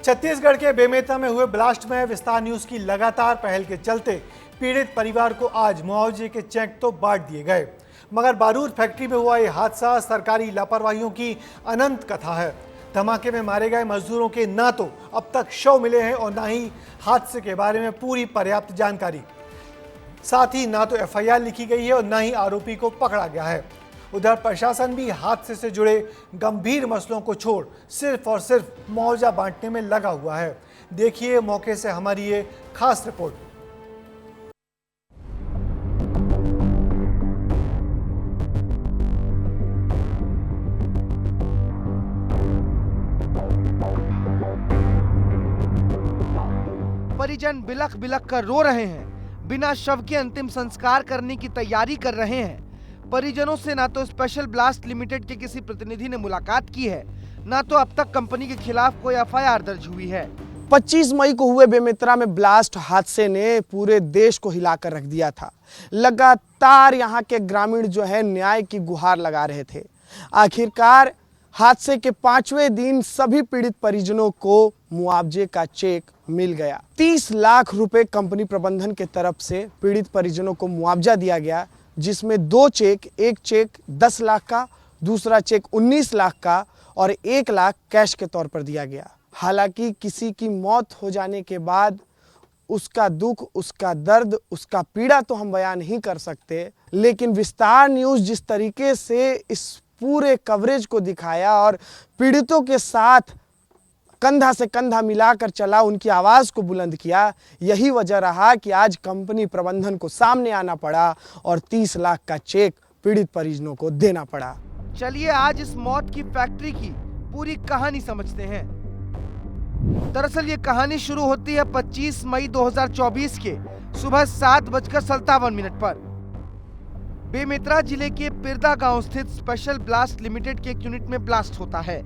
छत्तीसगढ़ के बेमेतरा में हुए ब्लास्ट में विस्तार न्यूज की लगातार पहल के चलते पीड़ित परिवार को आज मुआवजे के चेक तो बांट दिए गए, मगर बारूद फैक्ट्री में हुआ यह हादसा सरकारी लापरवाहियों की अनंत कथा है। धमाके में मारे गए मजदूरों के ना तो अब तक शव मिले हैं और ना ही हादसे के बारे में पूरी पर्याप्त जानकारी। साथ ही ना तो एफआईआर लिखी गई है और ना ही आरोपी को पकड़ा गया है। उधर प्रशासन भी हादसे से जुड़े गंभीर मसलों को छोड़ सिर्फ और सिर्फ मुआवजा बांटने में लगा हुआ है। देखिए मौके से हमारी ये खास रिपोर्ट। परिजन बिलख बिलख कर रो रहे हैं, बिना शव के अंतिम संस्कार करने की तैयारी कर रहे हैं। परिजनों से ना तो स्पेशल ब्लास्ट लिमिटेड के किसी प्रतिनिधि ने मुलाकात की है, ना तो अब तक कंपनी के खिलाफ कोई एफआईआर दर्ज हुई है। 25 मई को हुए बेमेतरा में ब्लास्ट हादसे ने पूरे देश को हिलाकर रख दिया था। लगातार यहाँ के ग्रामीण जो है न्याय की गुहार लगा रहे थे। आखिरकार हादसे के 5वें दिन सभी पीड़ित परिजनों को मुआवजे का चेक मिल गया। 30 लाख रुपए कंपनी प्रबंधन के तरफ से पीड़ित परिजनों को मुआवजा दिया गया, जिसमें 2 चेक, एक चेक 10 लाख का, दूसरा चेक 19 लाख का और 1 लाख कैश के तौर पर दिया गया। हालांकि किसी की मौत हो जाने के बाद उसका दुख, उसका दर्द, उसका पीड़ा तो हम बयान नहीं कर सकते, लेकिन विस्तार न्यूज़ जिस तरीके से इस पूरे कवरेज को दिखाया और पीड़ितों के साथ कंधा से कंधा मिलाकर चला, उनकी आवाज़ को बुलंद किया, यही वजह रहा कि आज कंपनी प्रबंधन को सामने आना पड़ा और 30 लाख का चेक पीड़ित परिजनों को देना पड़ा। चलिए आज इस मौत की फैक्ट्री की पूरी कहानी समझते हैं। दरअसल ये कहानी शुरू होती है 25 मई 2024 के सुबह 7:57 पर। बेमेतरा जिले के पिरदा गांव स्थित स्पेशल ब्लास्ट लिमिटेड के एक यूनिट में ब्लास्ट होता है।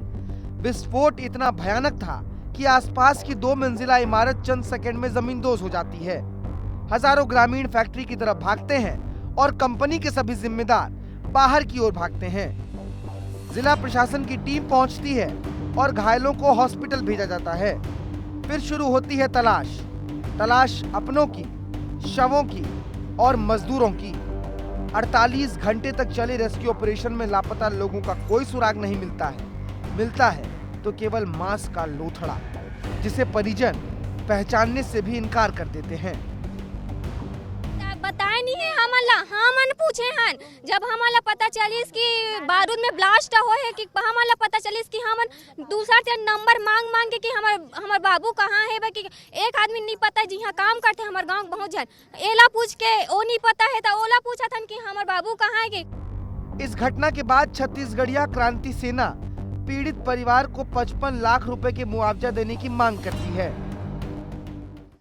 विस्फोट इतना भयानक था कि आसपास की 2 मंजिला इमारत चंद सेकंड में जमींदोज हो जाती है। हजारों ग्रामीण फैक्ट्री की तरफ भागते हैं और कंपनी के सभी जिम्मेदार बाहर की ओर भागते हैं। जिला प्रशासन की टीम पहुंचती है और घायलों को हॉस्पिटल भेजा जाता है। फिर शुरू होती है तलाश अपनों की, शवों की और मजदूरों की। 48 घंटे तक चले रेस्क्यू ऑपरेशन में लापता लोगों का कोई सुराग नहीं मिलता है तो केवल मांस का लोथड़ा, जिसे परिजन पहचानने से भी इनकार कर देते हैं। बताए नहीं है हमन पूछे हन, जब हमारा पता चलिस कि बारूद में ब्लास्ट हो है कि हमारा पता चलिस कि हमन दूसरा से नंबर मांग के कि हमर बाबू कहाँ है, कि एक आदमी नहीं पता जी यहाँ काम करते हमारे गांव बहुत जन, एला पूछ के ओ नहीं पता है तो ओला पूछा था कि हमार बाबू कहाँ है। इस घटना के बाद छत्तीसगढ़िया क्रांति सेना पीड़ित परिवार को 55 लाख रुपए के मुआवजा देने की मांग करती है।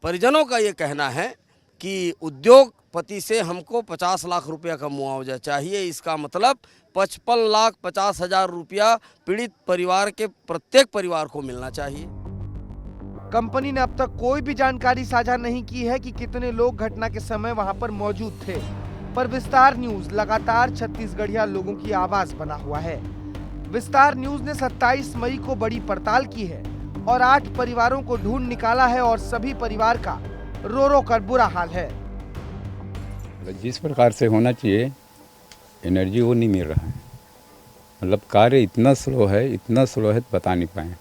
परिजनों का ये कहना है कि उद्योगपति से हमको 50 लाख रुपया का मुआवजा चाहिए। इसका मतलब 55,50,000 रुपया पीड़ित परिवार के प्रत्येक परिवार को मिलना चाहिए। कंपनी ने अब तक कोई भी जानकारी साझा नहीं की है कि कितने लोग घटना के समय वहां पर मौजूद थे, पर विस्तार न्यूज लगातार छत्तीसगढ़िया लोगों की आवाज बना हुआ है। विस्तार न्यूज ने 27 मई को बड़ी पड़ताल की है और 8 परिवारों को ढूंढ निकाला है और सभी परिवार का रो कर बुरा हाल है। जिस प्रकार से होना चाहिए एनर्जी वो नहीं मिल रहा है। मतलब कार्य इतना स्लो है बता नहीं पाए।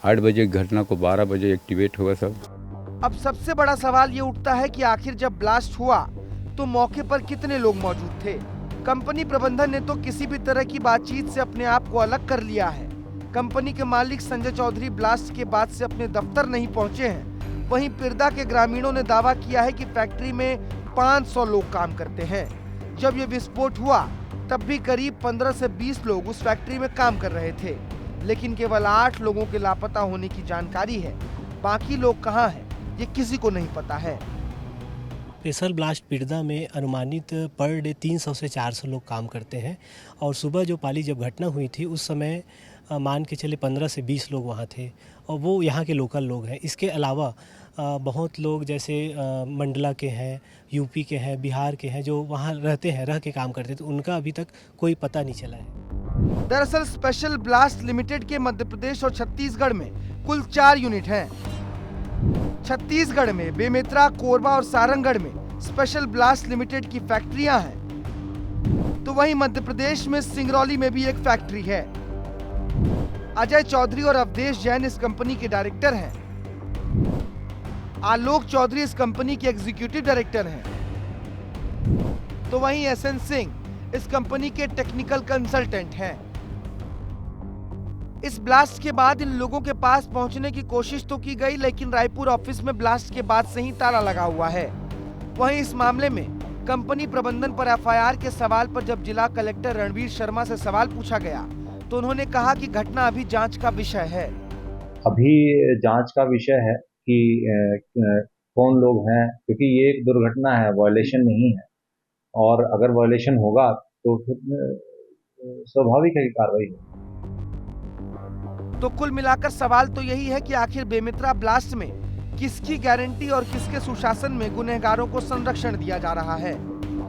8 बजे घटना को 12 बजे एक्टिवेट हुआ सब। अब सबसे बड़ा सवाल ये उठता है कि आखिर जब ब्लास्ट हुआ तो मौके पर कितने लोग मौजूद थे। कंपनी प्रबंधन ने तो किसी भी तरह की बातचीत से अपने आप को अलग कर लिया है। कंपनी के मालिक संजय चौधरी ब्लास्ट के बाद से अपने दफ्तर नहीं पहुंचे हैं। वहीं पिरदा के ग्रामीणों ने दावा किया है कि फैक्ट्री में 500 लोग काम करते हैं। जब ये विस्फोट हुआ तब भी करीब 15 से 20 लोग उस फैक्ट्री में काम कर रहे थे, लेकिन केवल 8 लोगों के लापता होने की जानकारी है। बाकी लोग कहाँ हैं ये किसी को नहीं पता है। स्पेशल ब्लास्ट पिरदा में अनुमानित पर डे 300 से 400 लोग काम करते हैं और सुबह जो पाली जब घटना हुई थी उस समय मान के चले 15 से 20 लोग वहाँ थे और वो यहाँ के लोकल लोग हैं। इसके अलावा बहुत लोग जैसे मंडला के हैं, यूपी के हैं, बिहार के हैं जो वहाँ रहते हैं, रह के काम करते थे, उनका अभी तक कोई पता नहीं चला है। दरअसल स्पेशल ब्लास्ट लिमिटेड के मध्य प्रदेश और छत्तीसगढ़ में कुल 4 यूनिट हैं। छत्तीसगढ़ में बेमेतरा, कोरबा और सारंगढ़ में स्पेशल ब्लास्ट लिमिटेड की फैक्ट्रियां हैं, तो वहीं मध्य प्रदेश में सिंगरौली में भी एक फैक्ट्री है। अजय चौधरी और अवधेश जैन इस कंपनी के डायरेक्टर हैं। आलोक चौधरी इस कंपनी के एग्जीक्यूटिव डायरेक्टर हैं, तो वहीं एसएन सिंह इस कंपनी के टेक्निकल कंसल्टेंट हैं। इस ब्लास्ट के बाद इन लोगों के पास पहुंचने की कोशिश तो की गई, लेकिन रायपुर ऑफिस में ब्लास्ट के बाद से ही ताला लगा हुआ है। वहीं इस मामले में कंपनी प्रबंधन पर एफआईआर के सवाल पर जब जिला कलेक्टर रणवीर शर्मा से सवाल पूछा गया तो उन्होंने कहा कि घटना अभी जांच का विषय है। अभी जांच का विषय है कि कौन लोग हैं, क्योंकि ये एक दुर्घटना है, वायलेशन नहीं है, और अगर वायलेशन होगा तो फिर स्वाभाविक है कि कार्रवाई होगी। तो कुल मिलाकर सवाल तो यही है कि आखिर बेमेतरा ब्लास्ट में किसकी गारंटी और किसके सुशासन में गुनहगारों को संरक्षण दिया जा रहा है।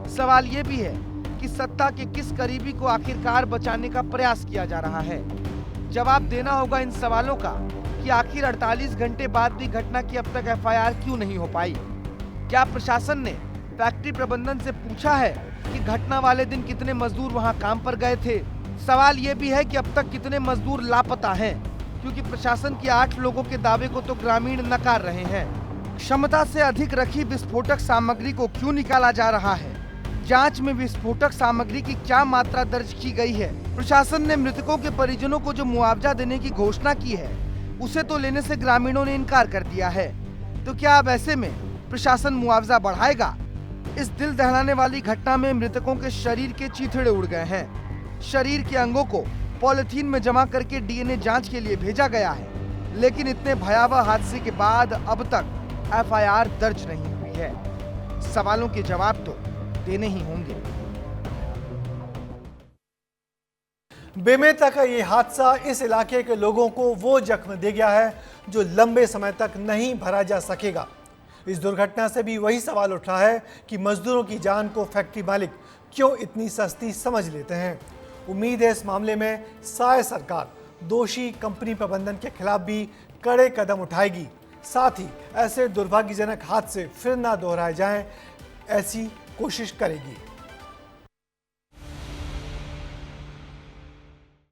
सवाल ये भी है कि सत्ता के किस करीबी को आखिरकार बचाने का प्रयास किया जा रहा है। जवाब देना होगा इन सवालों का कि आखिर 48 घंटे बाद भी घटना की अब तक एफआईआर क्यों नहीं हो पाई। क्या प्रशासन ने फैक्ट्री प्रबंधन से पूछा है कि घटना वाले दिन कितने मजदूर वहां काम पर गए थे। सवाल ये भी है कि अब तक कितने मजदूर लापता हैं, क्योंकि प्रशासन के 8 लोगों के दावे को तो ग्रामीण नकार रहे हैं। क्षमता से अधिक रखी विस्फोटक सामग्री को क्यों निकाला जा रहा है, जांच में विस्फोटक सामग्री की क्या मात्रा दर्ज की गई है। प्रशासन ने मृतकों के परिजनों को जो मुआवजा देने की घोषणा की है उसे तो लेने से ग्रामीणों ने इनकार कर दिया है। तो क्या अब ऐसे में प्रशासन मुआवजा बढ़ाएगा। इस दिल दहलाने वाली घटना में मृतकों के शरीर के चीथड़े उड़ गए हैं। शरीर के अंगों को पॉलिथीन में जमा करके डीएनए जांच के लिए भेजा गया है, लेकिन इतने भयावह हादसे के बाद अब तक एफआईआर दर्ज नहीं हुई है। सवालों के जवाब तो देने ही होंगे। बेमेतरा का ये हादसा इस इलाके के लोगों को वो जख्म दे गया है जो लंबे समय तक नहीं भरा जा सकेगा। इस दुर्घटना से भी वही सवाल उठ रहा है कि मजदूरों की जान को फैक्ट्री मालिक क्यों इतनी सस्ती समझ लेते हैं। उम्मीद है इस मामले में शायद सरकार दोषी कंपनी प्रबंधन के खिलाफ भी कड़े कदम उठाएगी, साथ ही ऐसे दुर्भाग्यजनक हादसे फिर ना दोहराए जाएं, ऐसी कोशिश करेगी।